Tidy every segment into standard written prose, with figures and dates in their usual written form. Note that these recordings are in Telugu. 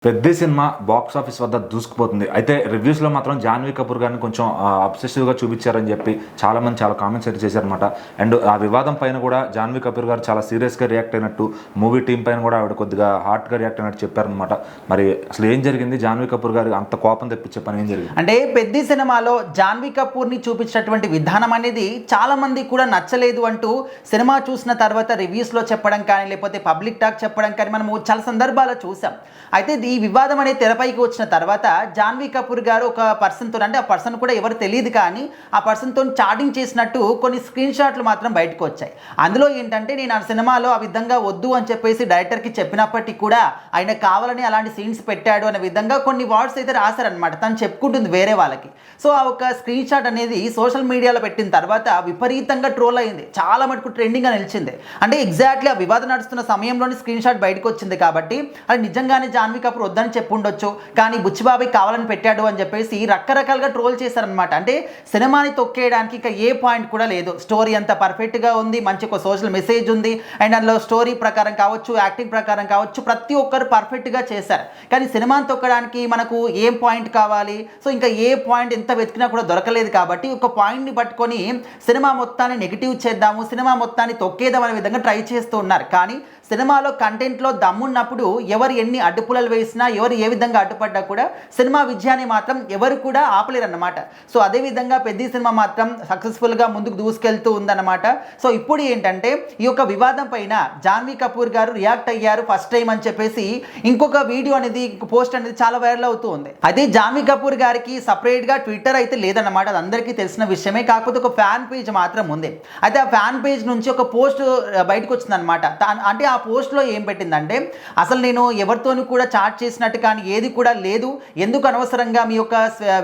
పెద్ది సినిమా బాక్స్ ఆఫీస్ వద్ద దూసుకుపోతుంది. అయితే రివ్యూస్‌లో మాత్రం జాన్వీ కపూర్ గారిని కొంచెం అబ్సెసివ్‌గా చూపించారని చెప్పి చాలామంది చాలా కామెంట్స్ అయితే చేశారనమాట. అండ్ ఆ వివాదం పైన కూడా జాన్వీ కపూర్ గారు చాలా సీరియస్‌గా రియాక్ట్ అయినట్టు, మూవీ టీం పైన కూడా ఆవిడ కొద్దిగా హార్ట్‌గా రియాక్ట్ అయినట్టు చెప్పారనమాట. మరి అసలు ఏం జరిగింది? జాన్వీ కపూర్ గారు అంత కోపం తెప్పించే పని ఏం జరిగింది? అంటే పెద్ది సినిమాలో జాన్వీ కపూర్ని చూపించినటువంటి విధానం అనేది చాలా మంది కూడా నచ్చలేదు అంటూ సినిమా చూసిన తర్వాత రివ్యూస్లో చెప్పడం కానీ, లేకపోతే పబ్లిక్ టాక్ చెప్పడం కానీ మనము చాలా సందర్భాల్లో చూసాం. అయితే ఈ వివాదం అనేది తెరపైకి వచ్చిన తర్వాత జాన్వీ కపూర్ గారు ఒక పర్సన్తో, అంటే ఆ పర్సన్ కూడా ఎవరు తెలియదు కానీ ఆ పర్సన్తో చాటింగ్ చేసినట్టు కొన్ని స్క్రీన్ షాట్లు మాత్రం బయటకు వచ్చాయి. అందులో ఏంటంటే, నేను ఆ సినిమాలో ఆ విధంగా వద్దు అని చెప్పేసి డైరెక్టర్కి చెప్పినప్పటికీ కూడా ఆయన కావాలని అలాంటి సీన్స్ పెట్టాడు అనే విధంగా కొన్ని వర్డ్స్ అయితే రాశారనమాట. తను చెప్పుకుంటుంది వేరే వాళ్ళకి. సో ఆ ఒక స్క్రీన్ షాట్ అనేది సోషల్ మీడియాలో పెట్టిన తర్వాత విపరీతంగా ట్రోల్ అయింది. చాలా మటుకు ట్రెండింగ్గా నిలిచింది. అంటే ఎగ్జాక్ట్లీ ఆ వివాదం నడుస్తున్న సమయంలోని స్క్రీన్ షాట్ బయటకు వచ్చింది కాబట్టి అది నిజంగానే జాన్వీ కపూర్ వద్దని చెప్పుండొచ్చు, కానీ బుచ్చిబాబు కావాలని పెట్టాడు అని చెప్పేసి రకరకాలుగా ట్రోల్ చేశారనమాట. అంటే సినిమాని తొక్కేయడానికి ఇంకా ఏ పాయింట్ కూడా లేదు. స్టోరీ అంతా పర్ఫెక్ట్గా ఉంది, మంచి ఒక సోషల్ మెసేజ్ ఉంది, అండ్ అందులో స్టోరీ ప్రకారం కావచ్చు, యాక్టింగ్ ప్రకారం కావచ్చు, ప్రతి ఒక్కరు పర్ఫెక్ట్గా చేశారు. కానీ సినిమాని తొక్కడానికి మనకు ఏం పాయింట్ కావాలి? సో ఇంకా ఏ పాయింట్ ఎంత వెతికినా కూడా దొరకలేదు కాబట్టి ఒక పాయింట్ని పట్టుకొని సినిమా మొత్తాన్ని నెగిటివ్ చేద్దాము, సినిమా మొత్తాన్ని తొక్కేద్దాం అనే విధంగా ట్రై చేస్తూ ఉన్నారు. కానీ సినిమాలో కంటెంట్లో దమ్మున్నప్పుడు ఎవరు ఎన్ని అడ్డుపులలు వేసినా, ఎవరు ఏ విధంగా అడ్డుపడ్డా కూడా సినిమా విజయాన్ని మాత్రం ఎవరు కూడా ఆపలేరన్నమాట. సో అదేవిధంగా పెద్ద సినిమా మాత్రం సక్సెస్ఫుల్గా ముందుకు దూసుకెళ్తూ ఉందన్నమాట. సో ఇప్పుడు ఏంటంటే, ఈ యొక్క వివాదం పైన జాన్వీ కపూర్ గారు రియాక్ట్ అయ్యారు ఫస్ట్ టైం అని చెప్పేసి ఇంకొక వీడియో అనేది, పోస్ట్ అనేది చాలా వైరల్ అవుతూ ఉంది. అయితే జాన్వీ కపూర్ గారికి సపరేట్గా ట్విట్టర్ అయితే లేదన్నమాట, అది అందరికీ తెలిసిన విషయమే. కాకపోతే ఒక ఫ్యాన్ పేజ్ మాత్రం ఉంది. అయితే ఆ ఫ్యాన్ పేజ్ నుంచి ఒక పోస్ట్ బయటకు వచ్చిందనమాట. అంటే ఆ పోస్ట్లో ఏం పెట్టిందంటే, అసలు నేను ఎవరితోనూ కూడా చాట్ చేసినట్టు కానీ ఏది కూడా లేదు, ఎందుకు అనవసరంగా మీ యొక్క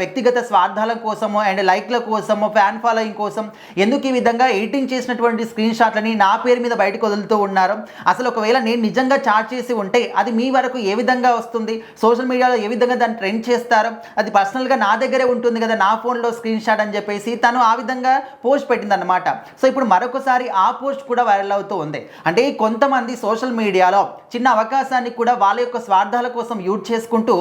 వ్యక్తిగత స్వార్థాల కోసము అండ్ లైక్ల కోసము, ఫ్యాన్ ఫాలోయింగ్ కోసం ఎందుకు ఈ విధంగా ఎడిటింగ్ చేసినటువంటి స్క్రీన్ షాట్లని నా పేరు మీద బయటకు వదులుతూ ఉన్నారు? అసలు ఒకవేళ నేను నిజంగా చాట్ చేసి ఉంటే అది మీ వరకు ఏ విధంగా వస్తుంది? సోషల్ మీడియాలో ఏ విధంగా దాన్ని ట్రెండ్ చేస్తారు? అది పర్సనల్గా నా దగ్గరే ఉంటుంది కదా, నా ఫోన్లో స్క్రీన్ షాట్ అని చెప్పేసి తను ఆ విధంగా పోస్ట్ పెట్టిందన్నమాట. సో ఇప్పుడు మరొకసారి ఆ పోస్ట్ కూడా వైరల్ అవుతూ ఉంది. అంటే కొంతమంది సోషల్ మీడియాలో చిన్న అవకాశాన్ని కూడా వాళ్ళ యొక్క స్వార్థాల కోసం యూజ్ చేసుకుంటూ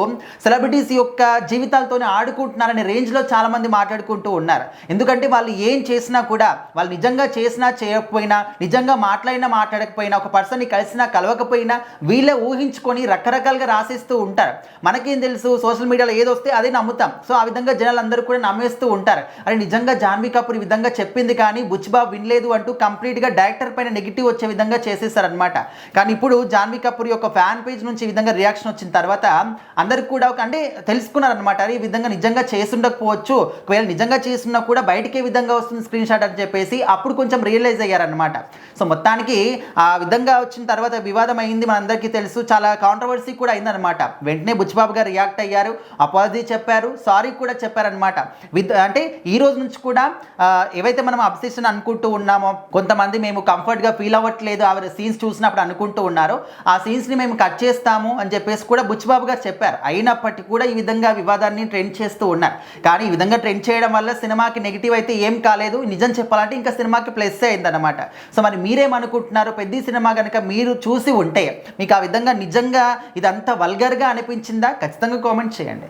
సెలబ్రిటీస్ యొక్క జీవితాలతోనే ఆడుకుంటున్నారనే రేంజ్లో చాలామంది మాట్లాడుకుంటూ ఉన్నారు. ఎందుకంటే వాళ్ళు ఏం చేసినా కూడా, వాళ్ళు నిజంగా చేసినా చేయకపోయినా, నిజంగా మాట్లాడినా మాట్లాడకపోయినా, ఒక పర్సన్ని కలిసినా కలవకపోయినా వీళ్ళే ఊహించుకొని రకరకాలుగా రాసేస్తూ ఉంటారు. మనకేం తెలుసు, సోషల్ మీడియాలో ఏది వస్తే అదే నమ్ముతాం. సో ఆ విధంగా జనాలందరూ కూడా నమ్మేస్తూ ఉంటారు. అది నిజంగా జాన్వీ కపూర్ ఈ విధంగా చెప్పింది కానీ బుచ్చిబాబు వినలేదు అంటూ కంప్లీట్గా డైరెక్టర్ పైన నెగిటివ్ వచ్చే విధంగా చేసేసారనమాట. కానీ ఇప్పుడు జాన్వీ కపూర్ యొక్క ఫ్యాన్ పేజ్ నుంచి ఈ విధంగా రియాక్షన్ వచ్చిన తర్వాత అందరికి కూడా అంటే తెలుసుకున్నారనమాట, ఈ విధంగా నిజంగా చేసుండకపోవచ్చు, ఒకవేళ నిజంగా చేస్తున్నా కూడా బయటకే విధంగా వస్తుంది స్క్రీన్ షాట్ అని చెప్పేసి అప్పుడు కొంచెం రియలైజ్ అయ్యారనమాట. సో మొత్తానికి ఆ విధంగా వచ్చిన తర్వాత వివాదం అయింది, మనందరికీ తెలుసు, చాలా కాంట్రవర్సీ కూడా అయిందనమాట. వెంటనే బుచ్చిబాబు గారు రియాక్ట్ అయ్యారు, అపాలజీ చెప్పారు, సారీ కూడా చెప్పారనమాట. అంటే ఈ రోజు నుంచి కూడా ఏవైతే మనం అబ్సెషన్ అనుకుంటూ ఉన్నామో, కొంతమంది మేము కంఫర్ట్గా ఫీల్ అవ్వట్లేదు ఆవిడ సీన్స్ చూసినప్పుడు అనుకుంటూ ఉన్నారు, ఆ సీన్స్ని మేము కట్ చేస్తాము అని చెప్పేసి కూడా బుచ్చిబాబు గారు చెప్పారు. అయినప్పటికీ కూడా ఈ విధంగా వివాదాన్ని ట్రెండ్ చేస్తూ ఉన్నారు. కానీ ఈ విధంగా ట్రెండ్ చేయడం వల్ల సినిమాకి నెగిటివ్ అయితే ఏం కాలేదు, నిజం చెప్పాలంటే ఇంకా సినిమాకి ప్లస్ అయిందన్నమాట. సో మరి మీరేమనుకుంటున్నారు? పెద్ద సినిమా కనుక మీరు చూసి ఉంటే మీకు ఆ విధంగా నిజంగా ఇదంతా వల్గర్గా అనిపించిందా? ఖచ్చితంగా కామెంట్ చేయండి.